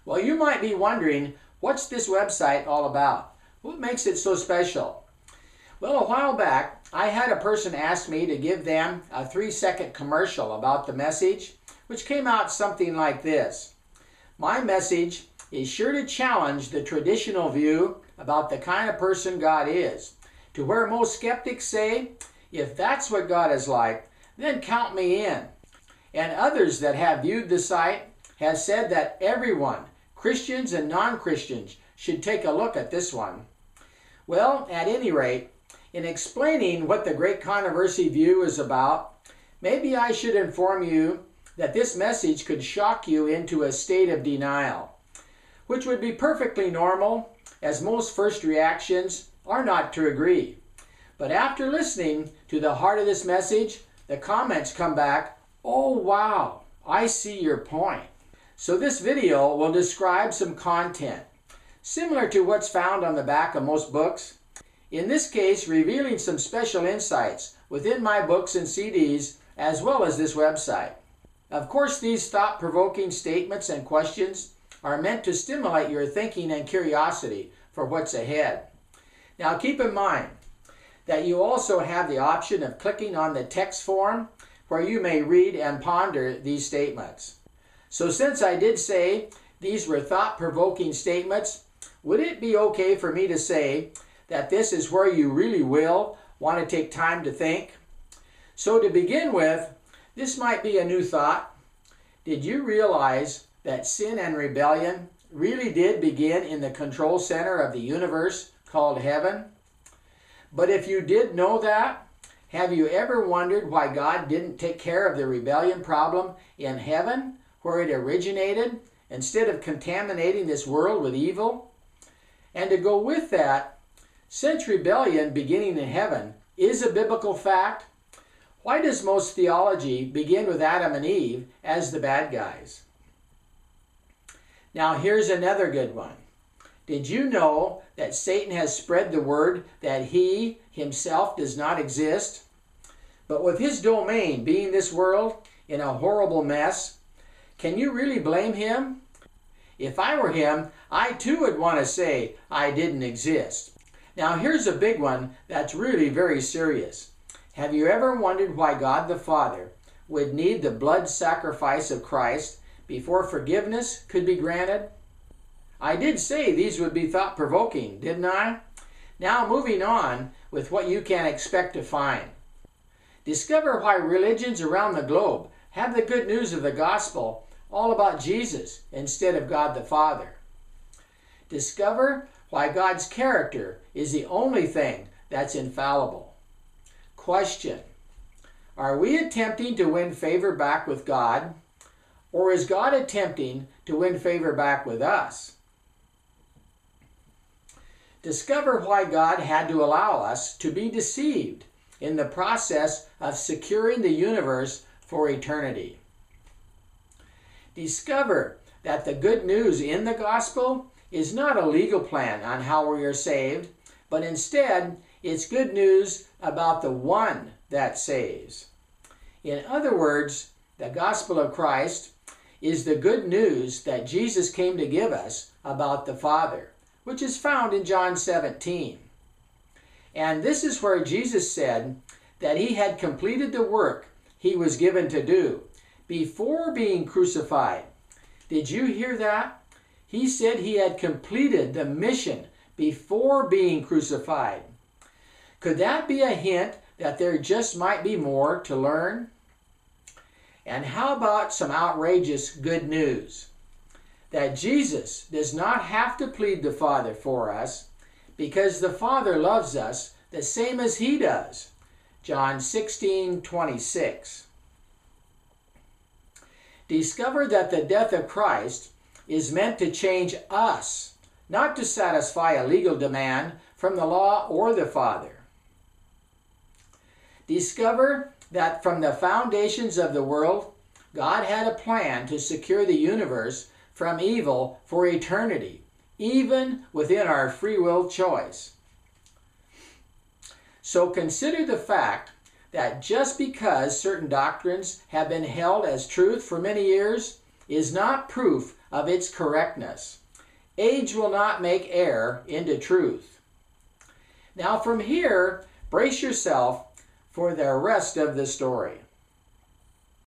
Well, you might be wondering, what's this website all about? What makes it so special? Well, a while back, I had a person ask me to give them a 3-second commercial about the message, which came out something like this. My message is sure to challenge the traditional view about the kind of person God is, to where most skeptics say, if that's what God is like, then count me in. And others that have viewed the site have said that everyone, Christians and non-Christians, should take a look at this one. Well, at any rate, in explaining what the Great Controversy view is about, maybe I should inform you that this message could shock you into a state of denial, which would be perfectly normal, as most first reactions are not to agree. But after listening to the heart of this message, the comments come back, oh wow, I see your point. So this video will describe some content, similar to what's found on the back of most books. In this case, revealing some special insights within my books and CDs, as well as this website. Of course, these thought-provoking statements and questions are meant to stimulate your thinking and curiosity for what's ahead. Now keep in mind that you also have the option of clicking on the text form where you may read and ponder these statements. So since I did say these were thought-provoking statements, would it be okay for me to say that this is where you really will want to take time to think? So to begin with, this might be a new thought. Did you realize that sin and rebellion really did begin in the control center of the universe called heaven? But if you did know that, have you ever wondered why God didn't take care of the rebellion problem in heaven, where it originated, instead of contaminating this world with evil? And to go with that, since rebellion beginning in heaven is a biblical fact, why does most theology begin with Adam and Eve as the bad guys? Now here's another good one. Did you know that Satan has spread the word that he himself does not exist? But with his domain being this world in a horrible mess, can you really blame him? If I were him, I too would want to say I didn't exist. Now here's a big one that's really very serious. Have you ever wondered why God the Father would need the blood sacrifice of Christ before forgiveness could be granted? I did say these would be thought-provoking, didn't I? Now moving on with what you can expect to find. Discover why religions around the globe have the good news of the gospel all about Jesus instead of God the Father. Discover why God's character is the only thing that's infallible. Question: are we attempting to win favor back with God, or is God attempting to win favor back with us? Discover why God had to allow us to be deceived in the process of securing the universe for eternity. Discover that the good news in the gospel is not a legal plan on how we are saved, but instead it's good news about the one that saves. In other words, the gospel of Christ is the good news that Jesus came to give us about the Father, which is found in John 17. And this is where Jesus said that he had completed the work he was given to do before being crucified. Did you hear that? He said he had completed the mission before being crucified. Could that be a hint that there just might be more to learn? And how about some outrageous good news? That Jesus does not have to plead the Father for us because the Father loves us the same as he does. John 16:26. Discover that the death of Christ is meant to change us, not to satisfy a legal demand from the law or the Father. Discover that from the foundations of the world, God had a plan to secure the universe from evil for eternity, even within our free will choice. So consider the fact that just because certain doctrines have been held as truth for many years is not proof of its correctness. Age will not make error into truth. Now from here, brace yourself for the rest of the story.